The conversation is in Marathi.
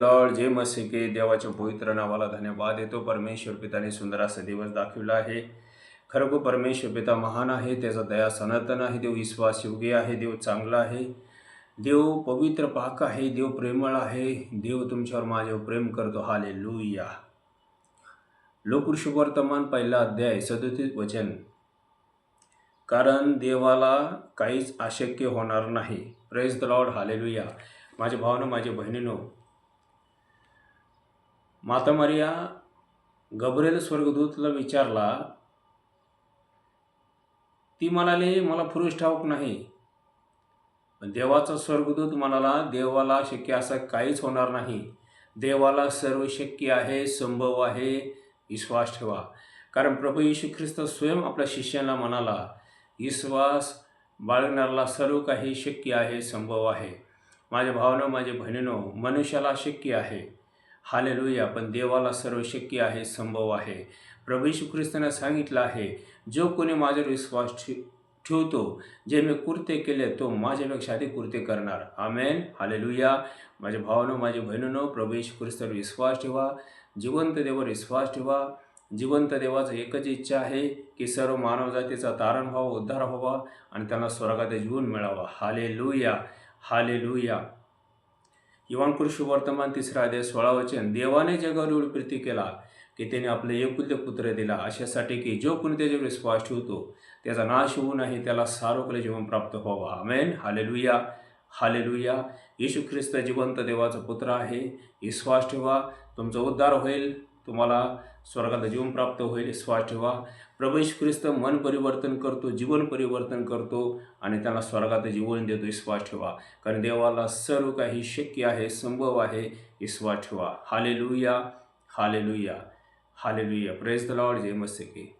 लॉर्ड जय मसीह के देवाच्या पवित्र नावाला धन्यवाद देतो। परमेश्वर पिताने सुंदर असा दिवस दाखविला आहे। खरोखर परमेश्वर पिता महान आहे, त्याचा दया सनातन आहे, देव विश्वासयोग्य आहे, देव चांगला आहे, देव पवित्र पाक आहे, देव प्रेमळ आहे, देव तुमच्यावर माझ्यावर प्रेम करतो। हालेलुया। लोकवर्तमान पहिला अध्याय 37 वचन। कारण देवाला काहीच अशक्य होणार नाही। Praise the Lord. हालेलुया। माझ्या भावांनो, माझ्या बहिणींनो, माता मरिया गब्रिएल स्वर्गदूतला विचारला, ती म्हणाली मला पुरुष ठाऊक नाही। पण देवाचा स्वर्गदूत म्हणाला, देवाला शक्य असं काहीच होणार नाही, देवाला सर्व शक्य आहे, संभव आहे, विश्वास ठेवा। कारण प्रभू येशू ख्रिस्त स्वयं आपल्या शिष्यांना म्हणाला, विश्वास बाळगणाऱ्याला सर्व काही शक्य आहे, संभव आहे। माझ्या भावांनो, माझ्या बहिणींनो, मनुष्याला शक्य आहे, हालेलुया, पण देवाला सर्व शक्य आहे, संभव आहे। प्रभू येशू ख्रिस्ताने सांगितलं आहे, जो कोणी माझ्यावर विश्वास ठेवतो, जे मी कृत्य केले तो माझ्यापेक्षा अधिक कृत्य करणार। आमेन। हालेलुया। माझ्या भावांनो, माझ्या बहिणींनो, प्रभू येशू ख्रिस्तावर विश्वास ठेवा, जिवंत देवावर विश्वास ठेवा। जिवंत देवाचं एकच इच्छा आहे की सर्व मानवजातीचा तारण व्हावा, उद्धार व्हावा आणि त्यांना स्वर्गात जीवन मिळावा। हालेलुया। हालेलुया। योहान सुवर्तमान 3 अध्याय 16 वचन। देवाने जगावर एवढी प्रीती केला की त्याने आपले एकुलते पुत्र दिला, अशासाठी की जो कोणी त्याच्यावर विश्वास ठेवतो त्याचा नाश होऊ नये, त्याला सार्वकालिक जीवन प्राप्त व्हावा। आमेन। हालेलुया। हालेलुया। येशू ख्रिस्त जिवंत देवाचा पुत्र आहे। विश्वास ठेवा, तुमचा उद्धार होईल, तुम्हाला स्वर्गात जीवन प्राप्त होईल। विश्वास ठेवा। प्रभू येशू ख्रिस्त मन परिवर्तन करतो, जीवन परिवर्तन करतो आणि त्यांना स्वर्गात जीवन देतो। विश्वास ठेवा, कारण देवाला सर्व काही शक्य आहे, संभव आहे। विश्वास ठेवा। Hallelujah. Hallelujah. Hallelujah. Praise the lord. जय मसीह की।